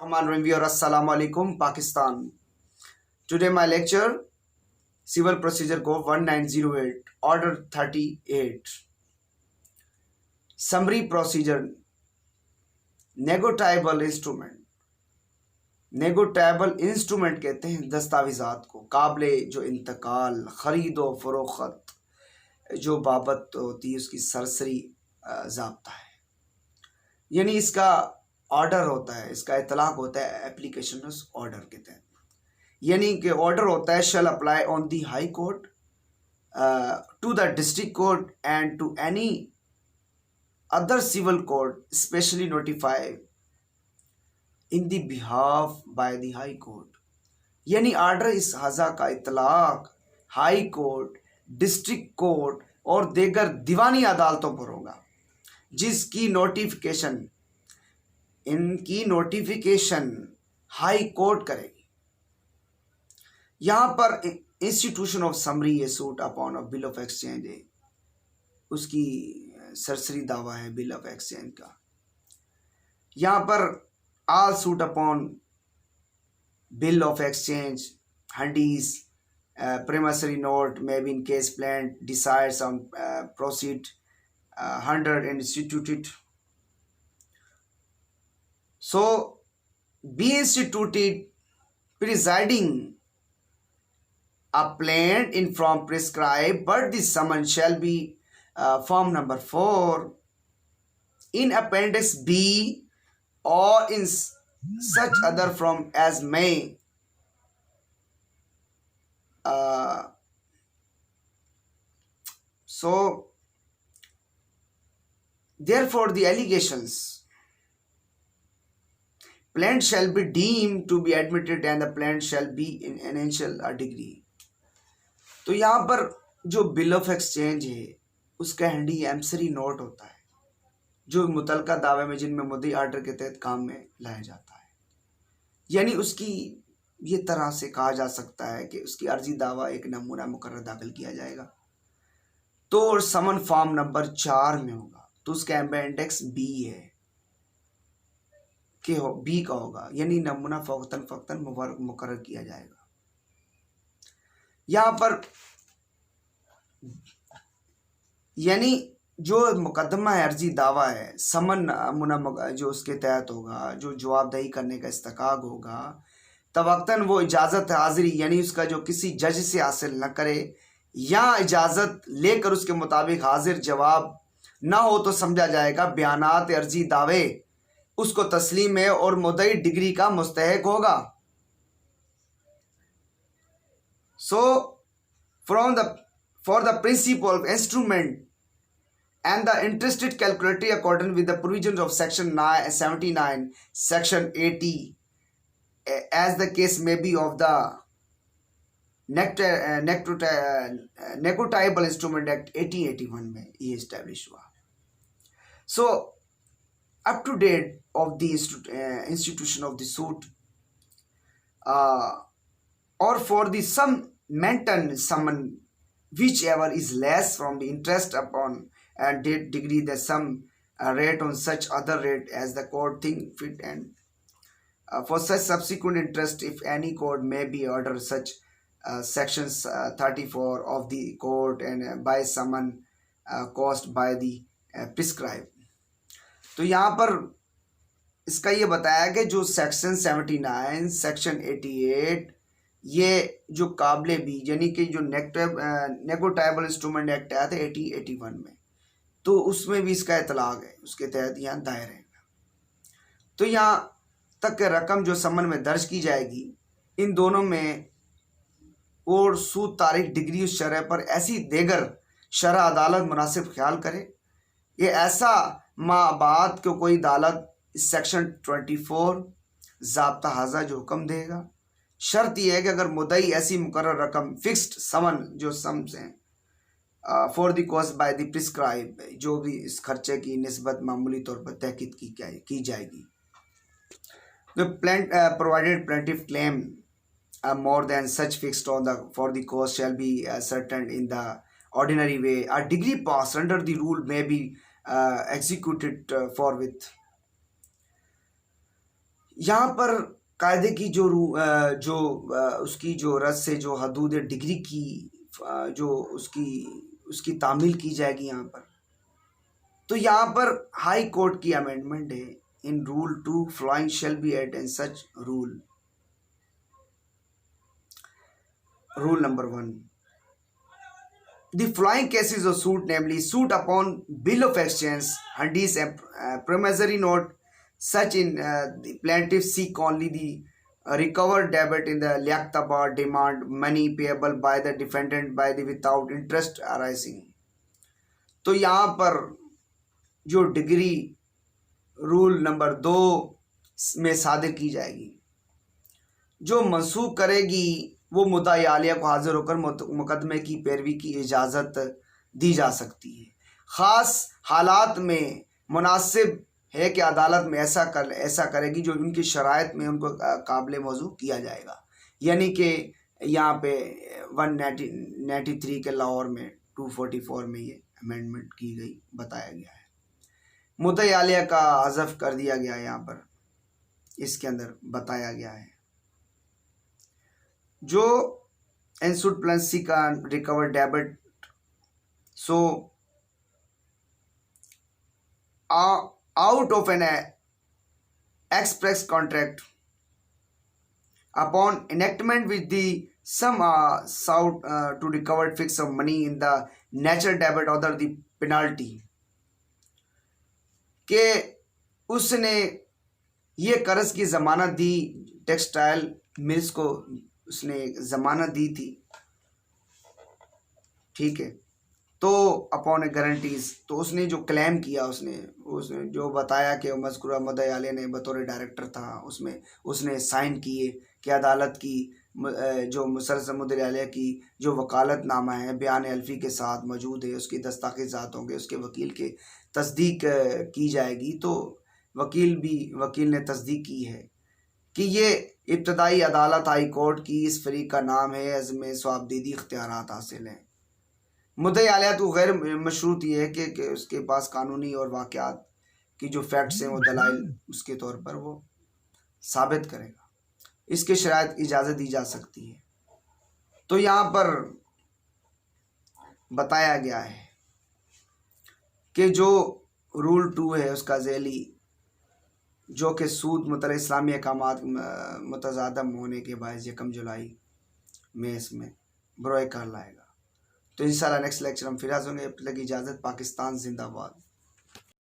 Rahman Reviewer, Assalamu alaikum, Pakistan. Today my lecture, Civil Procedure Code 1908, Order 38. Summary Procedure, negotiable instrument. Negotiable instrument कहते हैं दस्तावेज़ात को, काबिले जो इंतकाल, ख़रीदो फरोख्त जो बाबत होती है उसकी सरसरी ज़ाब्ता है. यानी इसका ऑर्डर होता है, इसका इतलाक़ होता है एप्लीकेशन ऑर्डर के तहत. यानी कि ऑर्डर होता है shall apply on the high court to the district court and to any other civil court specially notified in the behalf by the high court. यानी आर्डर इस हज़ा का इतलाक़ हाई कोर्ट, डिस्ट्रिक्ट कोर्ट और देगर दीवानी अदालतों पर होगा जिसकी नोटिफिकेशन, इनकी नोटिफिकेशन हाई कोर्ट करेगी. यहाँ पर institution of summary A suit upon a bill of exchange है, उसकी सरसरी दावा है बिल ऑफ एक्सचेंज का. यहाँ पर all suit upon bill of exchange, hundis, promissory note may be in case plant decides on proceed 100 instituted. So be instituted presiding a plant in from prescribed, but the summons shall be form number 4 in appendix B or in such other form as may so therefore the allegations plant shall be deemed to be admitted and the plant shall be in financial degree. तो यहाँ पर जो bill of exchange है उसका handy एमसरी note होता है जो मुतलका दावे में जिनमें मुद्दई आर्डर के तहत काम में लाया जाता है. यानी उसकी ये तरह से कहा जा सकता है कि उसकी अर्जी दावा एक नमूना मुकर्रर दाखिल किया जाएगा तो समन फॉर्म नंबर 4 में होगा तो उसका इंडेक्स बी है कि हो बी का होगा, यानी नमूना फ़ौक़तन मुकर्रर किया जाएगा. यहाँ पर यानी जो मुकदमा है, अर्जी दावा है, समन नमूना जो उसके तहत होगा, जो जवाबदेही करने का इस्तकाक होगा, तवक्तन वो इजाज़त हाज़िरी यानी उसका जो किसी जज से हासिल न करे या इजाज़त लेकर उसके मुताबिक हाजिर जवाब ना हो तो समझा जाएगा बयानात अर्जी दावे उसको तस्लीम है और मुद्दई डिग्री का मुस्तहक होगा. सो for the principle of instrument and the interested calculatory according with the provisions of section 79, section 80 as the case may be of the negotiable instrument act 1881 में ये इस्टेब्लिश हुआ. सो up to date of the institution of the suit or for the sum maintained summon whichever is less from the interest upon and date degree the sum rate on such other rate as the court think fit and for such subsequent interest if any court may be order such sections 34 of the court and by summon caused by the prescribed. तो यहाँ पर इसका ये बताया कि जो section 79, section 88 ये जो काबिले भी यानी कि जो नेगोटाइबल इंस्ट्रूमेंट एक्ट आया था 1881 में तो उसमें भी इसका इतलाक़ है, उसके तहत यहाँ दायर है. तो यहाँ तक के रकम जो समन में दर्ज की जाएगी इन दोनों में और सूद तारीख डिग्री उस शरह पर ऐसी देगर शरह अदालत मुनासिब ख्याल करे. ये ऐसा बाद को कोई अदालत सेक्शन 24 ज़ाब्ता हाज़ा जो हुक्म देगा. शर्त यह है कि अगर मुद्दई ऐसी मुकर्रर रकम फिक्स्ड समन जो सम्स हैं for the cost by the prescribe जो भी इस खर्चे की निस्बत मामूली तौर पर तहकीद की जाएगी. The provided plaintiff claim more than such fixed on the for the cost shall be certain in the ordinary way. A degree pass under the rule may be executed forthwith. यहाँ पर कायदे की उसकी जो रस से जो हदूद डिग्री की जो उसकी तामील की जाएगी यहाँ पर। तो यहाँ पर हाई कोर्ट की अमेंडमेंट है, in rule 2 following shall be added and such rule number 1, the flying cases of suit, namely suit upon bill of exchange, hadith and promissory note, such in the plaintiff seek only the recovered debit in the liaqtaba demand money payable by the defendant by the without interest arising। तो यहाँ पर जो degree rule number 2 में सादिर की जाएगी, जो मनसूख करेगी वो मुद्दा आलिया को हाजिर होकर मुकदमे की पैरवी की इजाज़त दी जा सकती है। ख़ास हालात में मुनासिब है कि अदालत में ऐसा करेगी जो उनकी शराइत में उनको काबिल मौजू किया जाएगा। यानी कि यहाँ पे 193 के लाहौर में 244 में ये अमेंडमेंट की गई, बताया गया है। मुद्दा आलिया का हज़फ कर दिया गया है, यहाँ पर इसके अंदर बताया गया है। जो एंसूड प्लस सी का recover debit, so out of an express contract upon enactment with the sum sought to recover fix of money in the natural debit order the penalty, के उसने ये कर्ज की ज़मानत दी, टेक्सटाइल मिल्स को उसने ज़मानत दी थी, ठीक है। तो अपॉन ए गारंटीज, तो उसने जो क्लेम किया, उसने जो बताया कि मज़कूरा मुद्दई आलिया ने बतौर डायरेक्टर था, उसमें उसने साइन किए कि अदालत की जो मुसलसल मुद्दई आलिया की जो वकालतनामा है बयान अल्फी के साथ मौजूद है, उसकी दस्तावेज़ात होंगे, उसके वकील के तस्दीक की जाएगी। तो वकील ने तस्दीक की है कि ये इब्तदाई अदालत हाई कोर्ट की इस फरीक का नाम है, अज़्म स्वाबदीदी इख्तियारात हासिल हैं। मुद्दई आलिया तो गैर मशरूत ये है कि उसके पास कानूनी और वाक़यात की जो फैक्ट्स हैं वो दलाइल उसके तौर पर वो साबित करेगा, इसके शराइत इजाज़त दी जा सकती है। तो यहाँ पर बताया गया है कि जो रूल 2 है उसका ज़ैली, जो कि सूद मुतल इस्लामी अहकामात मुतज़ादम होने के बायस 1 जुलाई में इसमें बरोए कार लाएगा। तो इंशाल्लाह नेक्स्ट लेक्चर हम फिर हाज़िर होंगे। अब तक इजाज़त। पाकिस्तान जिंदाबाद।